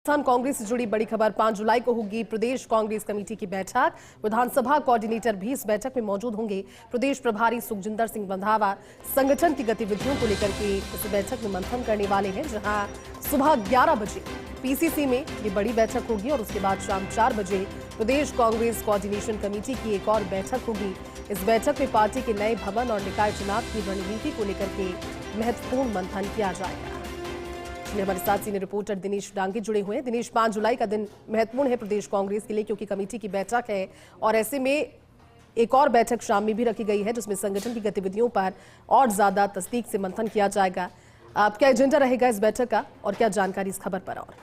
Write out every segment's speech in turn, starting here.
राजस्थान कांग्रेस से जुड़ी बड़ी खबर। 5 जुलाई को होगी प्रदेश कांग्रेस कमेटी की बैठक। विधानसभा कोऑर्डिनेटर भी इस बैठक में मौजूद होंगे। प्रदेश प्रभारी सुखजिंदर सिंह रंधावा संगठन की गतिविधियों को लेकर के इस बैठक में मंथन करने वाले हैं, जहां सुबह 11 बजे पीसीसी में ये बड़ी बैठक होगी और उसके बाद शाम 4 बजे प्रदेश कांग्रेस कोऑर्डिनेशन कमेटी की एक और बैठक होगी। इस बैठक में पार्टी के नए भवन और निकाय चुनाव की रणनीति को लेकर के महत्वपूर्ण मंथन किया जाएगा। हमारे साथ सीनियर रिपोर्टर दिनेश डांगे जुड़े हुए हैं। दिनेश, 5 जुलाई का दिन महत्वपूर्ण है प्रदेश कांग्रेस के लिए, क्योंकि कमेटी की बैठक है और ऐसे में एक और बैठक शाम में भी रखी गई है, जिसमें संगठन की गतिविधियों पर और ज्यादा तस्दीक से मंथन किया जाएगा। क्या एजेंडा रहेगा इस बैठक का और क्या जानकारी इस खबर पर? और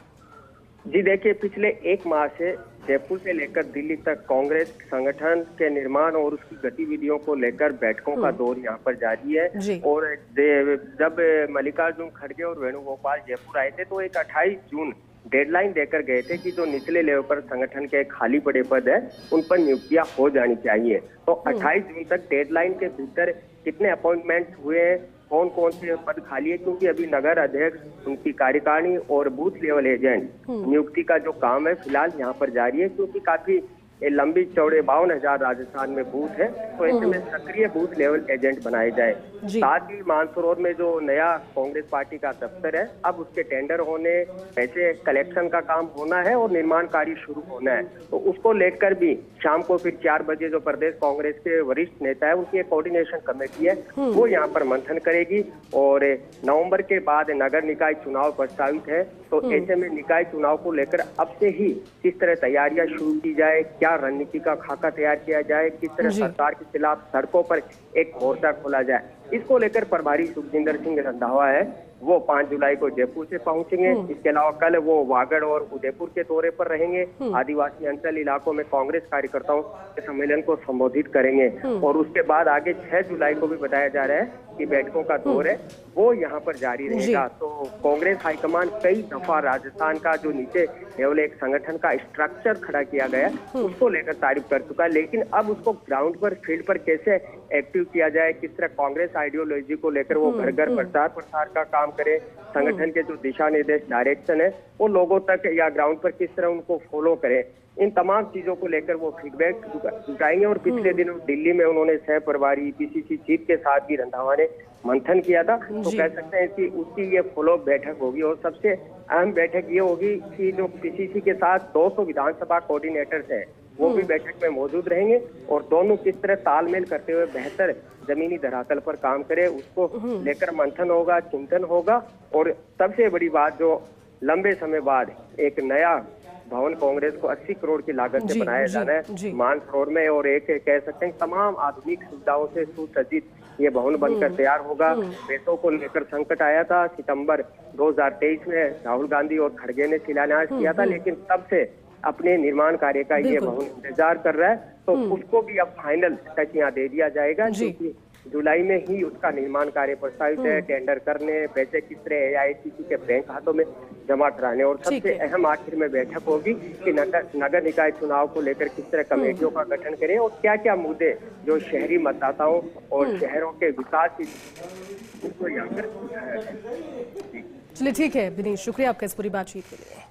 जी देखिए, पिछले 1 माह से जयपुर से लेकर दिल्ली तक कांग्रेस संगठन के निर्माण और उसकी गतिविधियों को लेकर बैठकों का दौर यहाँ पर जारी है। और जब मल्लिकार्जुन खड़गे और वेणुगोपाल जयपुर आए थे तो एक 28 जून डेडलाइन देकर गए थे कि जो निचले लेवल पर संगठन के खाली पड़े पद है उन पर नियुक्तियां हो जानी चाहिए। तो 28 जून तक डेडलाइन के भीतर कितने अपॉइंटमेंट हुए हैं, कौन कौन से पद खाली है, क्योंकि अभी नगर अध्यक्ष, उनकी कार्यकारिणी और बूथ लेवल एजेंट नियुक्ति का जो काम है फिलहाल यहाँ पर जारी है, क्योंकि काफी लंबी चौड़े 52,000 राजस्थान में बूथ है, तो ऐसे में सक्रिय बूथ लेवल एजेंट बनाए जाए। साथ ही मानसरोवर में जो नया कांग्रेस पार्टी का दफ्तर है, अब उसके टेंडर होने, पैसे कलेक्शन का काम होना है और निर्माण कार्य शुरू होना है, तो उसको लेकर भी शाम को फिर 4 बजे जो प्रदेश कांग्रेस के वरिष्ठ नेता है उनकी एक कोऑर्डिनेशन कमेटी है वो यहाँ पर मंथन करेगी। और नवंबर के बाद नगर निकाय चुनाव प्रस्तावित है, तो ऐसे में निकाय चुनाव को लेकर अब से ही किस तरह तैयारियां शुरू की जाए, क्या रणनीति का खाका तैयार किया जाए, किस तरह सरकार के खिलाफ सड़कों पर एक मोर्चा खोला जाए, इसको लेकर प्रभारी सुखजिंदर सिंह रंधावा है वो 5 जुलाई को जयपुर से पहुंचेंगे। इसके अलावा कल वो वागड़ और उदयपुर के दौरे पर रहेंगे। आदिवासी अंचल इलाकों में कांग्रेस कार्यकर्ताओं के सम्मेलन को संबोधित करेंगे और उसके बाद आगे 6 जुलाई को भी बताया जा रहा है कि बैठकों का दौर है वो यहाँ पर जारी रहेगा। तो कांग्रेस हाईकमान कई दफा राजस्थान का जो नीचे केवल एक संगठन का स्ट्रक्चर खड़ा किया गया उसको लेकर तारीफ कर चुका है, लेकिन अब उसको ग्राउंड पर, फील्ड पर कैसे एक्टिव किया जाए, किस तरह कांग्रेस आइडियोलॉजी को लेकर वो घर घर प्रचार प्रसार का काम करे, संगठन के जो दिशा निर्देश डायरेक्शन है वो लोगों तक या ग्राउंड पर किस तरह उनको फॉलो करें, इन तमाम चीजों को लेकर वो फीडबैक जुटाएंगे। और पिछले दिनों दिल्ली में उन्होंने सह प्रभारी पीसीसी चीफ के साथ भी रंधावा ने मंथन किया था, तो कह सकते हैं कि उसकी ये फॉलो बैठक होगी। और सबसे अहम बैठक ये होगी कि जो पीसीसी के साथ 200 विधानसभा कोऑर्डिनेटर्स हैं वो भी बैठक में मौजूद रहेंगे और दोनों किस तरह तालमेल करते हुए बेहतर जमीनी धरातल पर काम करे उसको लेकर मंथन होगा, चिंतन होगा। और सबसे बड़ी बात, जो लंबे समय बाद एक नया भवन कांग्रेस को 80 करोड़ की लागत से बनाया जाना है मानसरोवर में, और एक कह सकते हैं तमाम आधुनिक सुविधाओं से सुसज्जित ये भवन बनकर तैयार होगा। पैसों को लेकर संकट आया था, सितंबर 2023 में राहुल गांधी और खड़गे ने शिलान्यास किया था, लेकिन तब से अपने निर्माण कार्य का ये भवन इंतजार कर रहा है, तो उसको भी अब फाइनल टच यहाँ दे दिया जाएगा, क्योंकि जुलाई में ही उसका निर्माण कार्य प्रस्तावित है। टेंडर करने, पैसे किस तरह एआईसीसी के बैंक खातों में जमा कराने, और सबसे अहम आखिर में बैठक होगी कि नगर निकाय चुनाव को लेकर किस तरह कमेटियों का गठन करें और क्या क्या मुद्दे जो शहरी मतदाताओं और शहरों के विकास उसको यहाँ पर उठाया जाए। चलिए, ठीक है दिनेश, शुक्रिया आपका इस पूरी बातचीत के लिए।